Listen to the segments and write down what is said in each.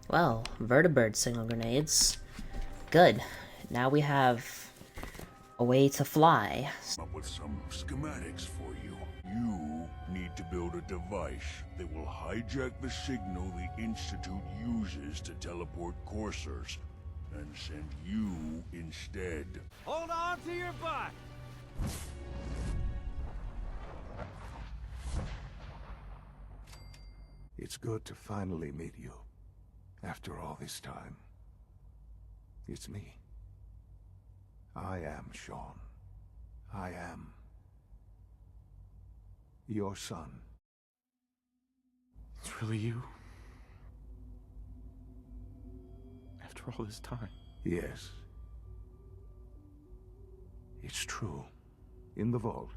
Well, vertibird signal grenades. Good. Now we have a way to fly. Up with some schematics for you. You need to build a device that will hijack the signal the Institute uses to teleport coursers, and send you instead. Hold on to your butt! It's good to finally meet you. After all this time. It's me. I am Sean. I am your son. It's really you? After all this time? Yes. It's true. In the vault,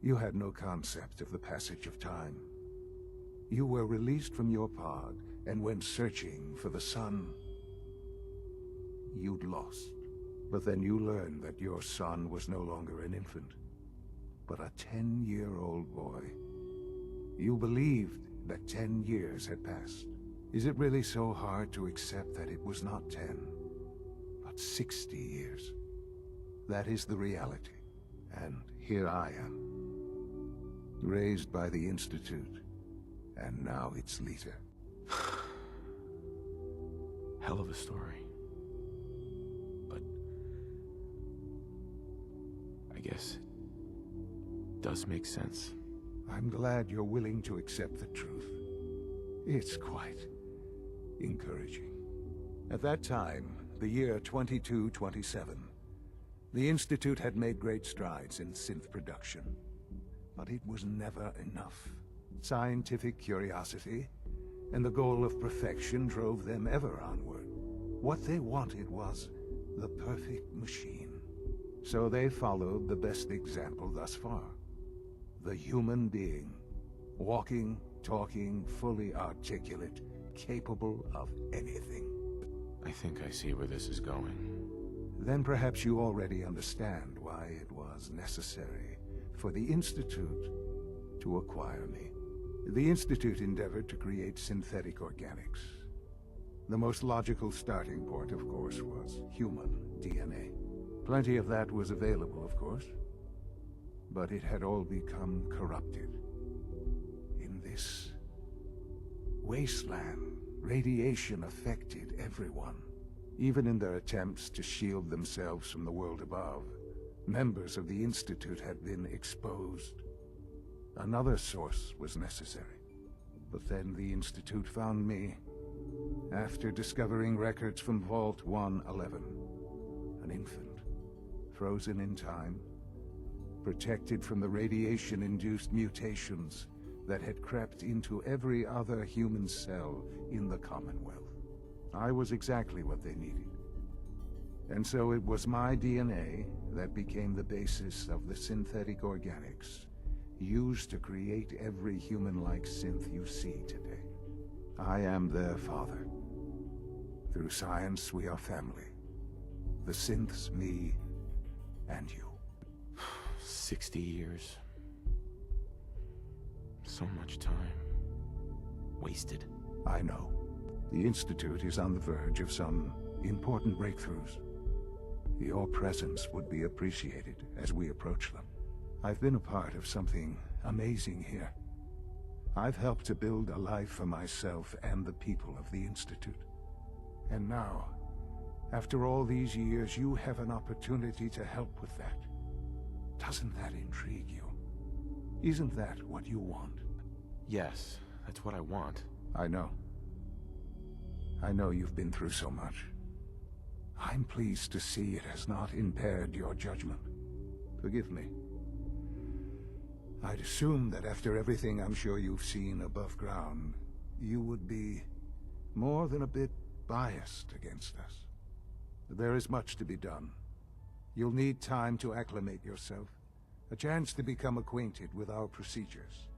you had no concept of the passage of time. You were released from your pod and went searching for the sun you'd lost. But then you learned that your son was no longer an infant, but a 10-year-old boy. You believed that 10 years had passed. Is it really so hard to accept that it was not 10, but 60 years? That is the reality. And here I am, raised by the Institute, and now its leader. Hell of a story. But I guess it does make sense. I'm glad you're willing to accept the truth. It's quite encouraging. At that time, the year 2227, the Institute had made great strides in synth production. But it was never enough. Scientific curiosity and the goal of perfection drove them ever onward. What they wanted was the perfect machine. So they followed the best example thus far. The human being. Walking, talking, fully articulate, capable of anything. I think I see where this is going. Then perhaps you already understand why it was necessary for the Institute to acquire me. The Institute endeavored to create synthetic organics. The most logical starting point, of course, was human DNA. Plenty of that was available, of course, but it had all become corrupted. In this wasteland, radiation affected everyone. Even in their attempts to shield themselves from the world above, members of the Institute had been exposed. Another source was necessary. But then the Institute found me, after discovering records from Vault 111. An infant, frozen in time, protected from the radiation-induced mutations that had crept into every other human cell in the Commonwealth. I was exactly what they needed. And so it was my DNA that became the basis of the synthetic organics used to create every human-like synth you see today. I am their father. Through science, we are family. The synths, me, and you. 60 years. So much time. Wasted. I know. The Institute is on the verge of some important breakthroughs. Your presence would be appreciated as we approach them. I've been a part of something amazing here. I've helped to build a life for myself and the people of the Institute. And now, after all these years, you have an opportunity to help with that. Doesn't that intrigue you? Isn't that what you want? Yes, that's what I want. I know. I know you've been through so much. I'm pleased to see it has not impaired your judgment. Forgive me. I'd assume that after everything I'm sure you've seen above ground, you would be more than a bit biased against us. There is much to be done. You'll need time to acclimate yourself, a chance to become acquainted with our procedures.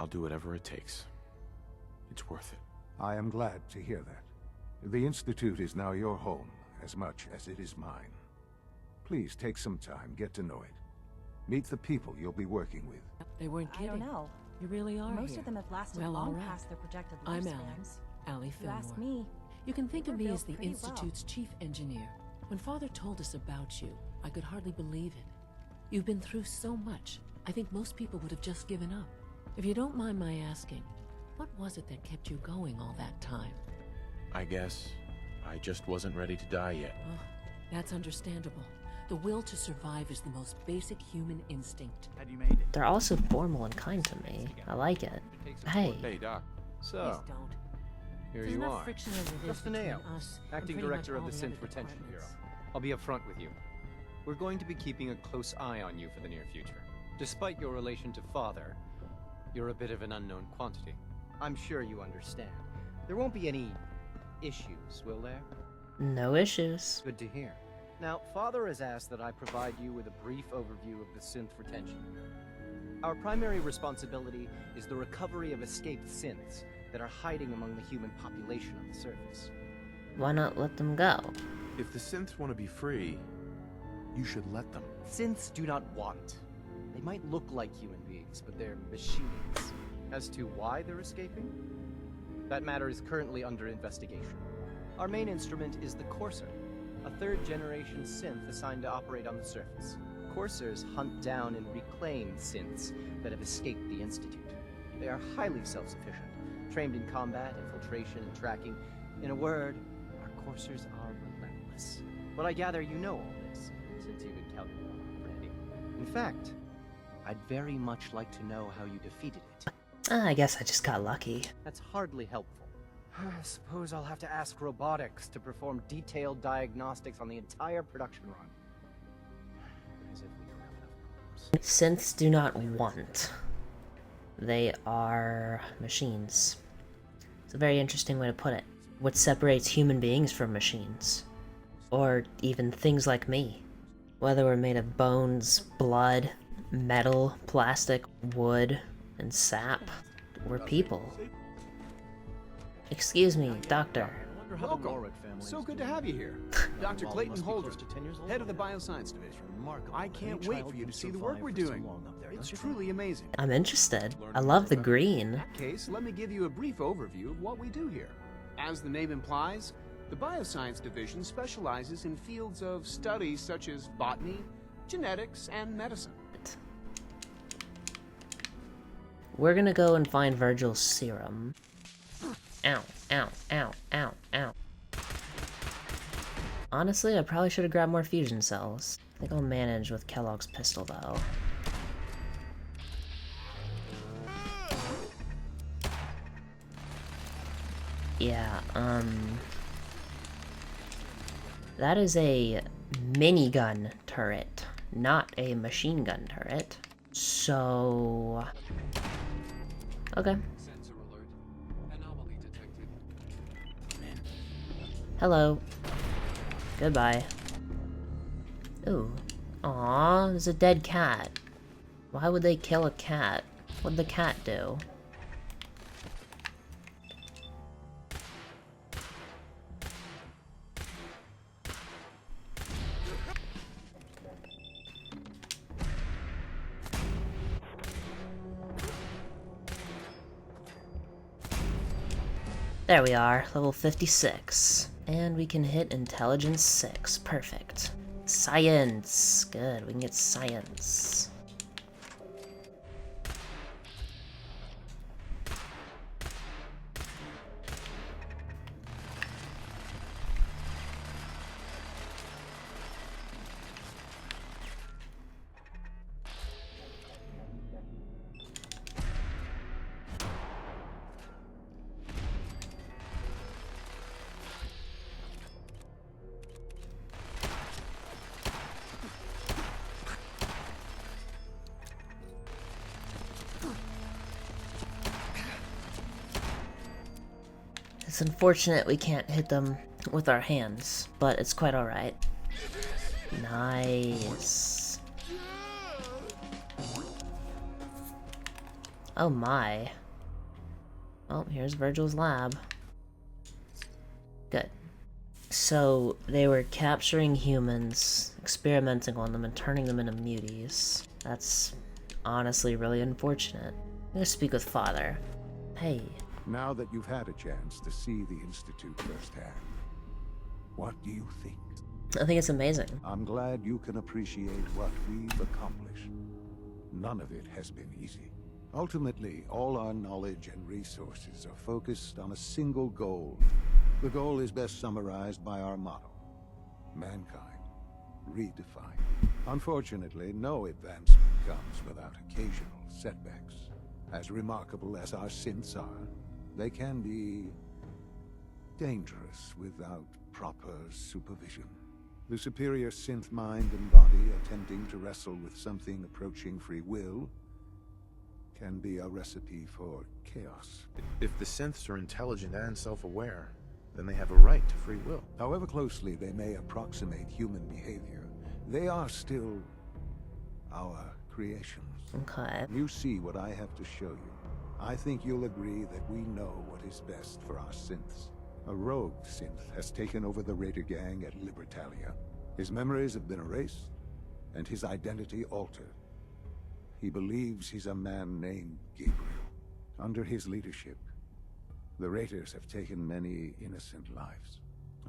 I'll do whatever it takes. It's worth it. I am glad to hear that. The Institute is now your home, as much as it is mine. Please take some time, get to know it. Meet the people you'll be working with. They weren't kidding. I don't know. You really are Most here. of them have lasted Well, long all right. past their projected I'm lifespans. Allie If you ask Fillmore. me, You can think of we're me built as the pretty Institute's chief engineer. When Father told us about you, I could hardly believe it. You've been through so much, I think most people would have just given up. If you don't mind my asking, what was it that kept you going all that time? I guess I just wasn't ready to die yet. Oh, that's understandable. The will to survive is the most basic human instinct. Had you made it? They're also formal and kind to me. I like it. Hey, Hey, Doc. Please So, don't. here There's you enough are. friction as it is Justin between Ale, us and acting pretty much director of all the the Synth other Retention Bureau. departments. I'll be upfront with you. We're going to be keeping a close eye on you for the near future. Despite your relation to Father, you're a bit of an unknown quantity. I'm sure you understand. There won't be any issues, will there? no issues. Good to hear. Now, Father has asked that I provide you with a brief overview of the Synth Retention. Our primary responsibility is the recovery of escaped synths that are hiding among the human population on the surface. Why not let them go? If the synths want to be free, you should let them. Synths do not want. They might look like human beings, but they're machines. As to why they're escaping, that matter is currently under investigation. Our main instrument is the Courser, a third-generation synth assigned to operate on the surface. Coursers hunt down and reclaim synths that have escaped the Institute. They are highly self-sufficient, trained in combat, infiltration, and tracking. In a word, our Coursers are relentless. But I gather you know all this, since you've encountered one already. In fact, I'd very much like to know how you defeated it. I guess I just got lucky. That's hardly helpful. I suppose I'll have to ask robotics to perform detailed diagnostics on the entire production run. As if we don't have enough problems. Synths do not want. They are machines. It's a very interesting way to put it. What separates human beings from machines? Or even things like me. Whether we're made of bones, blood, metal, plastic, wood, and sap, we're people. Excuse me, doctor. Welcome. So good to have you here. Dr. Clayton Holdren, head of the Bioscience Division. I can't wait for you to see the work we're doing. It's truly amazing. I'm interested. I love the green. In that case, let me give you a brief overview of what we do here. As the name implies, the Bioscience Division specializes in fields of studies such as botany, genetics, and medicine. We're gonna go and find Virgil's serum. Ow, ow, ow, ow, ow. Honestly, I probably should have grabbed more fusion cells. I think I'll manage with Kellogg's pistol, though. Yeah, that is a minigun turret, not a machine gun turret. So... okay. Sensor alert. Anomaly detected. Hello. Goodbye. Ooh. Aw, there's a dead cat. Why would they kill a cat? What'd the cat do? There we are, level 56. And we can hit intelligence 6. Perfect. Science. Good, we can get science. It's unfortunate we can't hit them with our hands, but it's quite alright. Nice. Oh my. Well, here's Virgil's lab. Good. So, they were capturing humans, experimenting on them, and turning them into muties. That's honestly really unfortunate. gonna speak with Father. Hey. Now that you've had a chance to see the Institute firsthand, what do you think? I think it's amazing. I'm glad you can appreciate what we've accomplished. None of it has been easy. Ultimately, all our knowledge and resources are focused on a single goal. The goal is best summarized by our motto: mankind redefined. Unfortunately, no advancement comes without occasional setbacks. As remarkable as our synths are, they can be dangerous without proper supervision. The superior synth mind and body attempting to wrestle with something approaching free will can be a recipe for chaos. If the synths are intelligent and self-aware, then they have a right to free will. However closely they may approximate human behavior, they are still our creations. Okay. You see what I have to show you. I think you'll agree that we know what is best for our synths. A rogue synth has taken over the Raider gang at Libertalia. His memories have been erased, and his identity altered. He believes he's a man named Gabriel. Under his leadership, the Raiders have taken many innocent lives.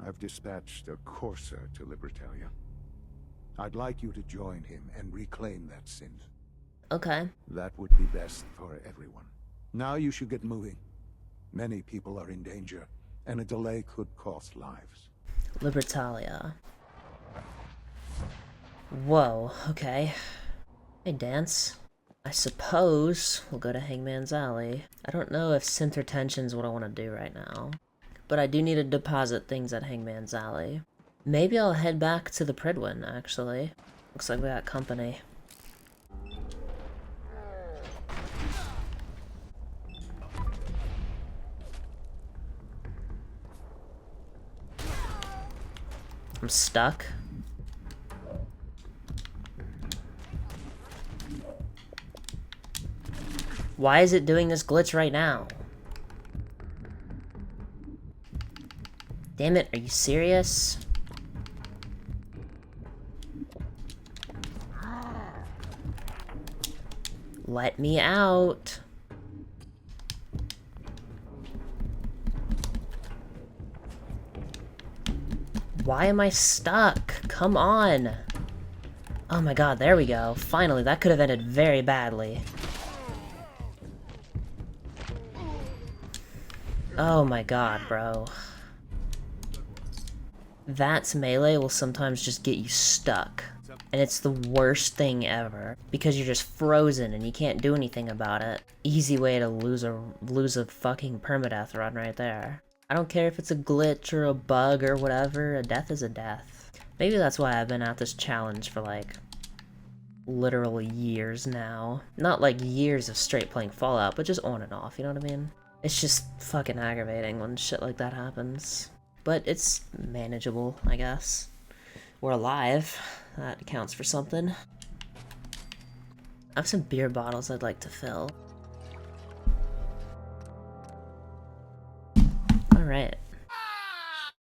I've dispatched a courser to Libertalia. I'd like you to join him and reclaim that synth. Okay. That would be best for everyone. Now you should get moving. Many people are in danger, and a delay could cost lives. Libertalia. Whoa, okay. Hey, Dance. I suppose we'll go to Hangman's Alley. I don't know if synth retention's what I want to do right now, but I do need to deposit things at Hangman's Alley. Maybe I'll head back to the Pridwin, actually. Looks like we got company. I'm stuck. Why is it doing this glitch right now? Damn it, are you serious? Let me out. Why am I stuck? Come on. Oh my god, there we go. Finally, that could have ended very badly. Oh my god, bro. That's melee will sometimes just get you stuck. And it's the worst thing ever. Because you're just frozen and you can't do anything about it. Easy way to lose a fucking permadeath run right there. I don't care if it's a glitch or a bug or whatever, a death is a death. Maybe that's why I've been at this challenge for like literally years now. Not like years of straight playing Fallout, but just on and off, you know what I mean? It's just fucking aggravating when shit like that happens. But it's manageable, I guess. We're alive. That counts for something. I have some beer bottles I'd like to fill. Alright.